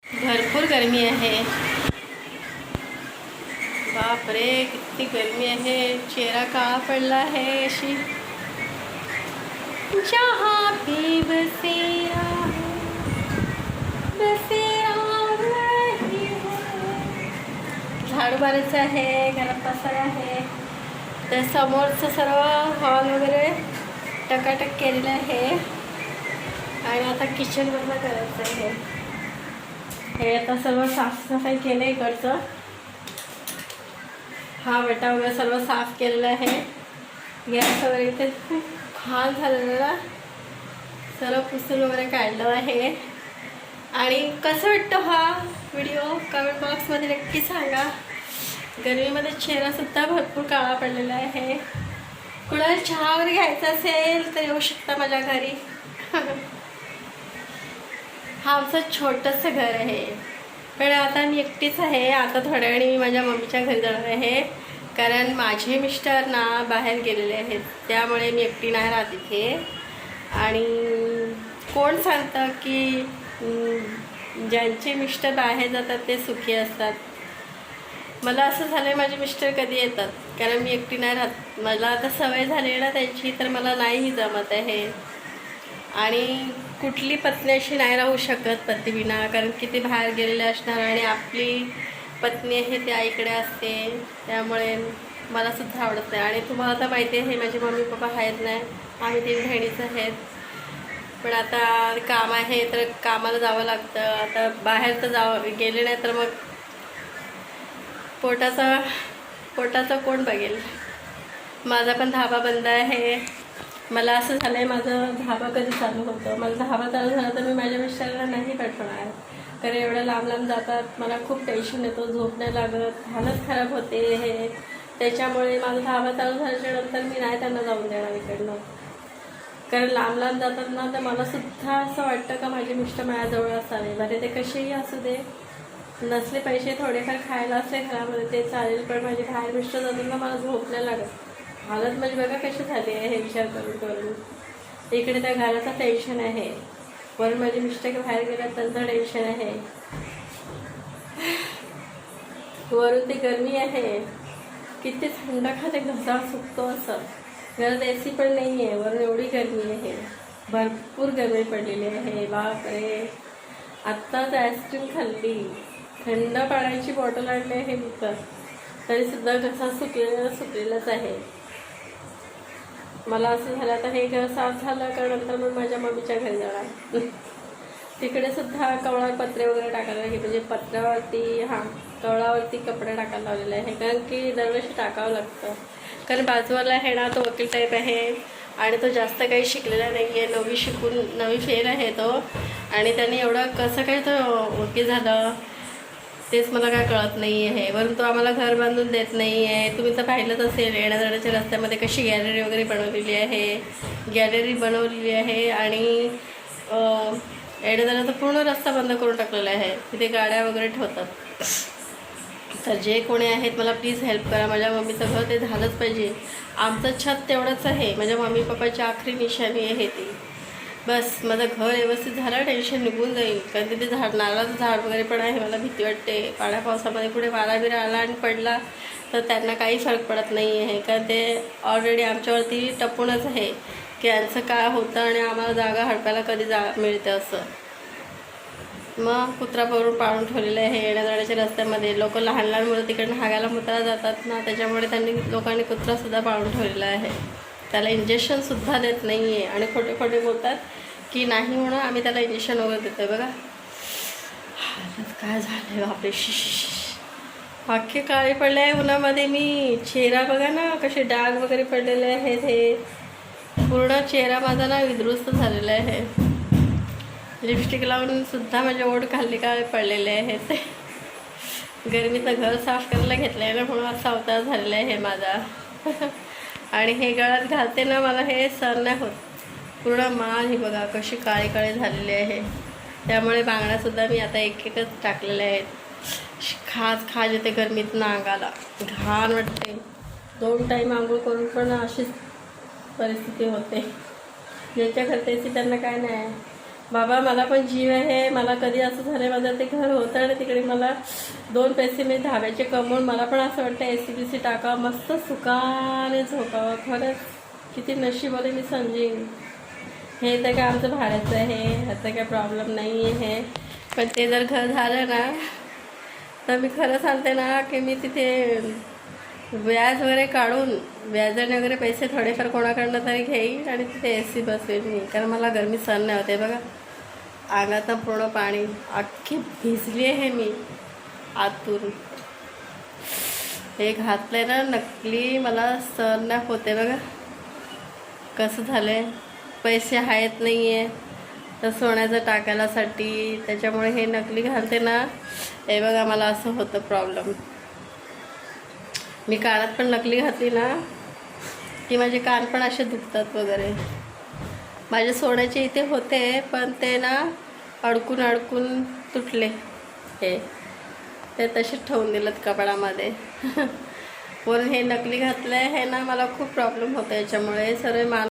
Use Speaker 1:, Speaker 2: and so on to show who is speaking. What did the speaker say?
Speaker 1: भरपूर गर्मी आहे. बापरे किती गर्मी आहे. चेहरा काळा पडला आहे. अशी जहाँ भी बसेरा रही है. झाडू मारायचं आहे. घरात पसारा आहे. तर समोरचं सर्व हॉल वगैरे टकाटक केलेलं आहे. आणि आता किचन वगैरे करायचं आहे. हे आता सर्व साफसफाई केलं इकडचं. हा वटा वगैरे सर्व साफ केलेला आहे. गॅस वगैरे इथे खूप घाण झालेला सर्व पुसून वगैरे काढलं आहे. आणि कसं वाटतं हा व्हिडिओ कमेंट बॉक्समध्ये नक्की सांगा. गरमीमध्ये चेहरासुद्धा भरपूर काळा पडलेला आहे. कुणाला चहा वगैरे घ्यायचा असेल तर येऊ शकता माझ्या घरी. हा आमचं छोटंसं घर आहे. पण आता मी एकटीच आहे. आता थोड्या वेळाने मी माझ्या मम्मीच्या घरी जाणार आहे. कारण माझे मिस्टर ना बाहेर गेलेले आहेत. त्यामुळे मी एकटी नाही राहत इथे. आणि कोण सांगतं की ज्यांचे मिस्टर बाहेर जातात ते सुखी असतात. मला असं झालं आहे माझे मिस्टर कधी येतात. कारण मी एकटी नाही राहत. मला आता सवय झाली आहे ना त्यांची. तर मला नाहीही जमत आहे. आणि कुठली पत्नी अशी नाही राहू शकत पतीविना. कारण की ते बाहेर गेलेले असणार आणि आपली पत्नी आहे ती आईकडे असते. त्यामुळे मला सुद्धा आवडत नाही. आणि तुम्हाला तर माहिती आहे माझे मम्मी पप्पा आहेत नाही. आम्ही 3 बहिणीच आहेत. पण आता काम आहे तर कामाला जावं लागतं. आता बाहेर तर गेले नाही तर मग पोटाचं कोण बघेल. माझा पण धाबा बंद आहे. मला असं झालं आहे माझं धाबा कधी चालू होतं. माझा धाबा चालू झाला तर मी माझ्या मिस्टरांना नाही पाठवणार. कारण एवढं लांब जातात. मला खूप टेन्शन येतो. झोप नाही लागत. हालत खराब होते हे. त्याच्यामुळे माझा धाबा चालू झाल्याच्यानंतर मी नाही त्यांना जाऊन देणार इकडनं. कारण लांब जातात ना तर मलासुद्धा असं वाटतं का माझे मिस्टर माझ्याजवळ असावे. बरे ते कसेही असू दे. नसले पैसे थोडेफार खायला असले घरामध्ये ते चालेल. पण माझे बाहेर मिस्टर जातात ना मला झोप नाही लागत. हालत म्हणजे बघा कशी झाली आहे हे विचार करून. इकडे त्या घराचं टेन्शन आहे. वरून माझे मिस्टर बाहेर गेल्यात त्यांचं टेन्शन आहे. वरून ती गरमी आहे. किती थंड खाते घसा सुकतो असं. घरात AC पण नाही आहे. वरून एवढी गरमी आहे. भरपूर गरमी पडलेली आहे. बापरे आत्ताच आईस्क्रीम खाल्ली. थंड पाण्याची बॉटल आणली आहे विकत. तरीसुद्धा घसा सुकलेलाच आहे. मला असं झालं आता हे घर साफ झालं का नंतर मग माझ्या मम्मीच्या घरी जाणार. तिकडे सुद्धा कवळावर पत्रे वगैरे टाकायला लागेल. म्हणजे पत्र्यावरती कवळावरती कपडे टाकायला लावलेले आहे. कारण की दरवर्षी टाकावं लागतं. कारण बाजूवाला आहे ना तो वकील टाईप आहे. आणि तो जास्त काही शिकलेला नाही आहे. 9वी फेल आहे तो. आणि त्याने एवढं कसं काय तो वकील झालं तेच मला काय कळत नाही आहे. वरून तो आम्हाला घर बांधून देत नाही आहे. तुम्ही तर पाहिलंच असेल येण्याजाण्याच्या रस्त्यामध्ये कशी गॅलरी वगैरे बनवलेली आहे. आणि येण्याजाण्याचा पूर्ण रस्ता बंद करून टाकलेला आहे. तिथे गाड्या वगैरे ठेवतात. तर जे कोणी आहेत मला प्लीज हेल्प करा. माझ्या मम्मीचं घर ते झालंच पाहिजे. आमचं छत तेवढंच आहे. माझ्या मम्मी पप्पाची आखरी निशाणी आहे ती. बस माझं घर व्यवस्थित झालं टेन्शन निघून जाईल. कारण तिथे नारळाचं झाड वगैरे पण आहे. मला भीती वाटते पाण्या पावसामध्ये कुठे वारा बिरा आला आणि पडला तर त्यांना काही फरक पडत नाही आहे. कारण ते ऑलरेडी आमच्यावरती टपूनच आहे की यांचं काय होतं आणि आम्हाला जागा हडपायला कधी मिळते असं. मग कुत्रा पकडून पाळून ठेवलेलं आहे येण्याजाण्याच्या रस्त्यामध्ये. लोक लहान मुलं तिकडनं हागायला मुताला जातात ना त्याच्यामुळे लोकांनी कुत्रासुद्धा पाळून ठेवलेला आहे. त्याला इंजेक्शनसुद्धा देत नाही आहे. आणि खोटे बोलतात की नाही म्हणून आम्ही त्याला इंजेक्शन वगैरे देतो आहे. बघा हालत काय झालं आहे बापरे. अख्खे काळे पडले आहे उन्हामध्ये मी. चेहरा बघा ना कसे डाग वगैरे पडलेले आहेत. हे पूर्ण चेहरा माझा ना विध्वस्त झालेला आहे. लिपस्टिक लावून सुद्धा माझे ओठ खाल्ली काळे पडलेले आहेत. गरमीचं घर साफ करायला घेतलं आहे ना म्हणून असा अवतार झालेला आहे माझा. आणि हे गळ्यात घालते ना मला हे सहन नाही होत. पूर्ण मान ही बघा कशी काळे झालेली आहे. त्यामुळे बांगड्यासुद्धा मी आता एकच टाकलेल्या आहेत. खाज येते गरमीतनं अंगाला. घाण वाटते. 2 टाईम आंघोळ करून पण अशीच परिस्थिती होते. ज्याच्या घरच्याची त्यांना काय नाही. बाबा मला पण जीव आहे. मला कधी असं झालं माझं ते घर होतं आणि तिकडे मला 2 पैसे मी धाब्याचे कमवून मला पण असं वाटतं AC टाकावं, मस्त सुखाने झोपावं. खरंच किती नशीबवाले मी समजेन. हे तर काय आमचं भाड्याचं आहे, ह्याचा काय प्रॉब्लेम नाही आहे. पण ते जर घर झालं ना तर मी खरं सांगते ना की मी तिथे व्याज वगैरे काढून व्याजाने वगैरे पैसे थोडेफार कोणाकडनं तरी घेईन आणि तिथे AC बसवेन मी. कारण मला गरमी सहन नाही होते. बघा अंगात पूर्ण पाणी, अख्खी भिजली आहे मी आतून. हे घातलंय ना नकली, मला सहन नाही होते. बघा कसं झालंय. पैसे आहेत नाही आहे तर सोन्याचं टाकायलासाठी, त्याच्यामुळे हे नकली घालते ना. हे बघा मला असं होतं प्रॉब्लेम. मी कानात पण नकली घातली ना की माझे कान पण असे दुखतात वगैरे. माझे सोन्याचे इथे होते पण ते ना अडकून अडकून तुटले. हे ते तसेच ठेवून दिलं कपाडामध्ये. वरून हे नकली घातलं आहे ना, मला खूप प्रॉब्लेम होतो याच्यामुळे. सर्व